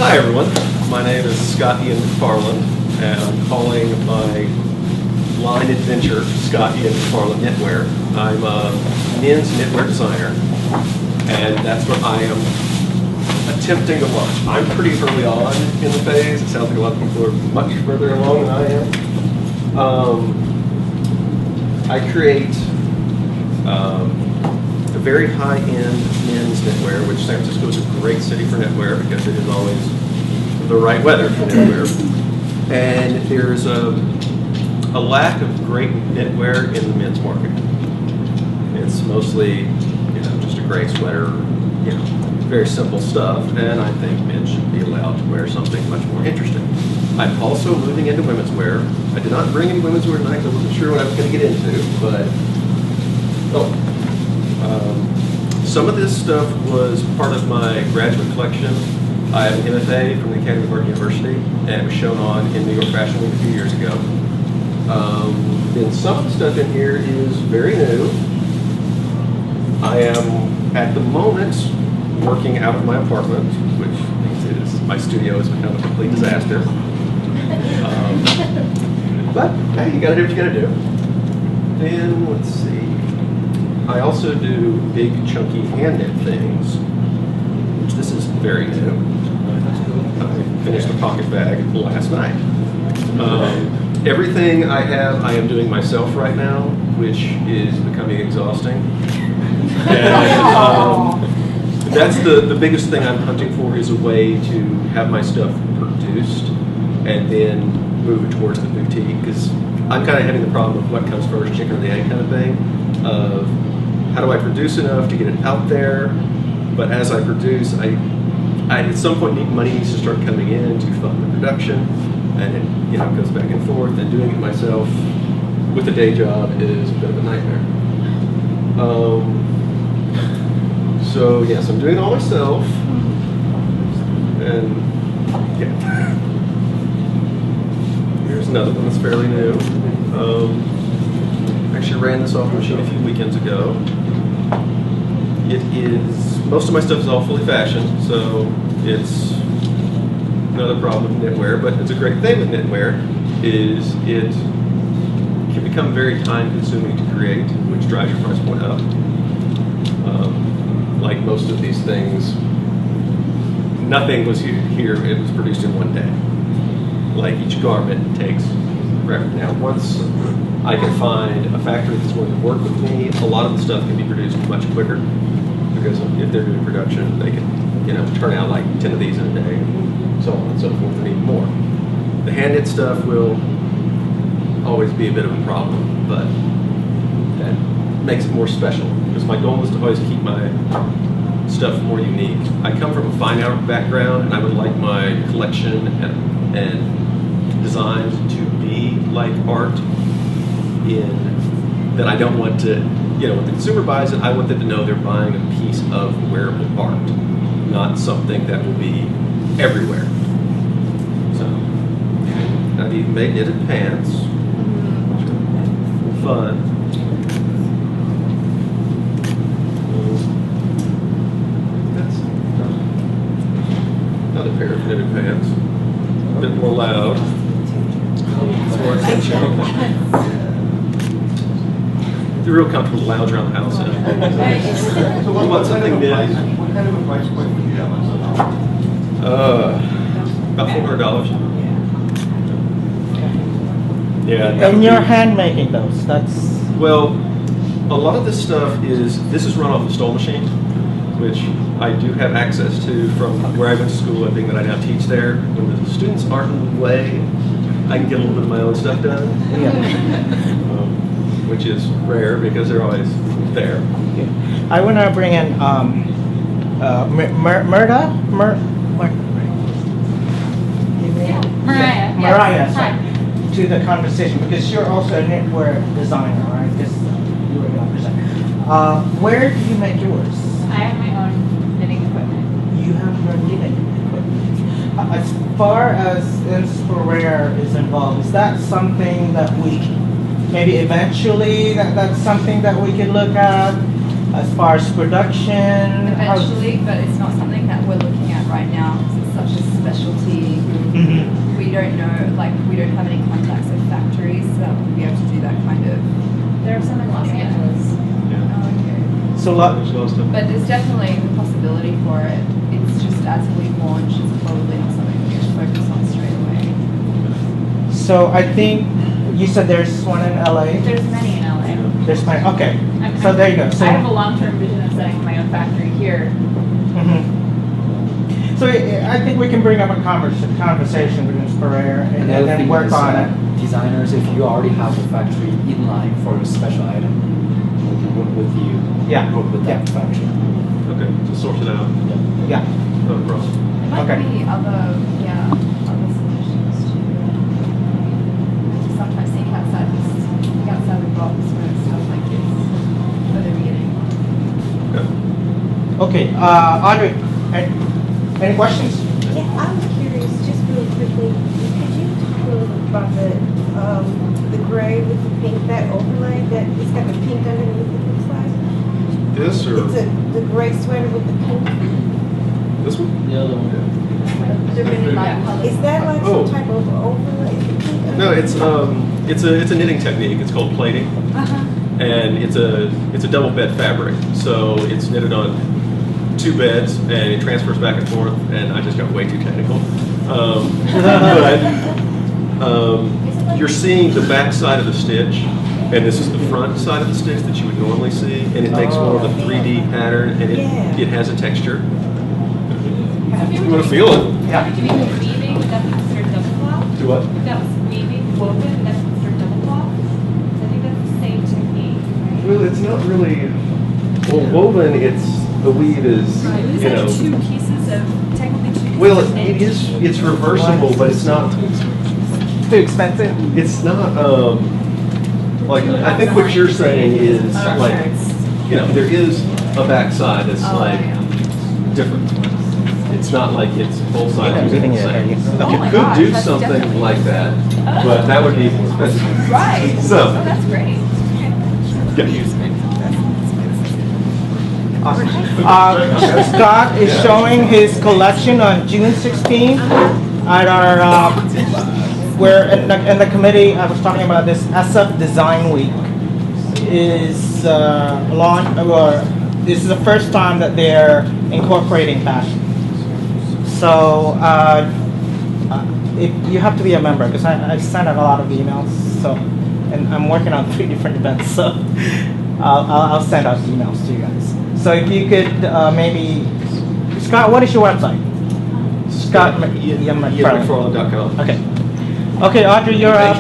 Hi everyone, my name is Scott Ian Mcfarland, and I'm calling my line adventure Scott Ian Mcfarland Knitwear. I'm a men's knitwear designer, and that's what I am attempting to launch. I'm pretty early on in the phase. It sounds like a lot of people are much further along than I am. I create a very high-end men's knitwear, which San Francisco is a great city for knitwear because it is always the right weather for knitwear. And there's a lack of great knitwear in the men's market. It's mostly, just a gray sweater, very simple stuff, and I think men should be allowed to wear something much more interesting. I'm also moving into women's wear. I did not bring any women's wear tonight. I wasn't sure what I was going to get into, but some of this stuff was part of my graduate collection. I have an MFA from the Academy of Art University, and it was shown on in New York Fashion Week a few years ago. Then some of the stuff in here is very new. I am, at the moment, working out of my apartment, which means my studio has become a complete disaster. But hey, you gotta do what you gotta do. Then let's see. I also do big chunky hand knit things, which this is very new. I finished a pocket bag last night. Everything I have, I am doing myself right now, which is becoming exhausting. And, that's the biggest thing I'm hunting for, is a way to have my stuff produced and then move it towards the boutique, because I'm kind of having the problem of what comes first, chicken or the egg kind of thing, of how do I produce enough to get it out there, but as I produce, I at some point money needs to start coming in to fund the production, and it goes back and forth, and doing it myself with a day job is a bit of a nightmare. So yes, I'm doing it all myself, and yeah. Here's another one that's fairly new. Actually ran this off the machine a few weekends ago. It is, most of my stuff is all fully fashioned, so it's another problem with knitwear, but it's a great thing with knitwear, is it can become very time consuming to create, which drives your price point up. Like most of these things, nothing was here, it was produced in one day. Like each garment takes forever. Now, once I can find a factory that's going to work with me, a lot of the stuff can be produced much quicker, because if they're doing production, they can, turn out like 10 of these in a day, and so on and so forth, and even more. The hand knit stuff will always be a bit of a problem, but that makes it more special, because my goal is to always keep my stuff more unique. I come from a fine art background, and I would like my collection and designs to be like art, in that I don't want to, when the consumer buys it, I want them to know they're buying a piece of wearable art, not something that will be everywhere. So, I've even made knitted pants, which are fun. That's another pair of knitted pants, a bit more loud. It's more attention. You're real comfortable to lounge around the house. So what about something new? What kind of a price point would you have on something? About $400. Yeah. And you're hand making those. That's well, a lot of this stuff is run off a stole machine, which I do have access to from where I went to school and being that I now teach there. When the students aren't in the way, I can get a little bit of my own stuff done. yeah. Which is rare because they're always there. I want to bring in Mariah, sorry, to the conversation, because you're also a knitwear designer, right? Because you were a designer. Where do you make yours? I have my own knitting equipment. You have your knitting equipment. As far as Inspirare is involved, is that something that we maybe eventually that's something that we could look at as far as production? Eventually, but it's not something that we're looking at right now because it's such a specialty. Mhm. We don't know, like, we don't have any contacts at factories that would be able to do that kind of. There are some in Los Angeles. Oh, okay. So There's a lot of stuff. But there's definitely the possibility for it. It's just as we launch, it's probably not something we can focus on straight away. So I think you said there's one in LA. There's many in LA. There's mine. Okay. I'm- So there you go. So I have a long-term vision of setting up my own factory here. Mhm. So I think we can bring up a conversation with Ms. Pereira and Another then thing work is, on it. designers, if you already have a factory in line for a special item, we can work with you. Yeah. Work with that Yeah. factory. Okay, so source it out. Yeah. No problem. There might Okay. be other solutions too. Sometimes think outside the box for stuff like this for the beginning. Okay. Okay. Audrey, any questions? Yeah, I'm curious, just really quickly, could you talk a little bit about the gray with the pink, that overlay, that it's got the pink underneath, it looks like? This or It's the gray sweater with the pink. this one? The other one. The really light colors. Is that like Oh. some type of overlay? Is the pink No, underneath? it's a knitting technique. It's called plating, Uh-huh. and it's a double bed fabric. So it's knitted on 2 beds, and it transfers back and forth. And I just got way too technical. You're seeing the back side of the stitch, and this is the front side of the stitch that you would normally see, and it makes more of a 3D pattern, and it has a texture. You want to feel it? Yeah. If you were weaving, that's considered double cloth. Do what? If that was weaving, woven, that's considered double cloth. So I think that's the same technique, right? Well, it's not really. Well, woven, the weave is, Right, you is that know. two pieces of, technically two pieces Well, of knit? it's reversible, but it's not. Too expensive? It's not. Like I think what you're saying is like, you know, there is a backside that's like different. It's not like it's both sides are the same. Oh You my could gosh, do that's something definitely- like that, but that would be expensive. Right. So- Oh, that's great. Awesome. Scott is showing his collection on June 16th at our, where in the committee, I was talking about this SF Design Week is launched, or this is the first time that they're incorporating fashion. So if you have to be a member, because I sent out a lot of emails, so, and I'm working on 3 different events, so I'll send out emails to you guys. So if you could maybe, Scott, what is your website? Scott McFarland. Mcfarland.com. Okay. Okay, Audrey, you're up.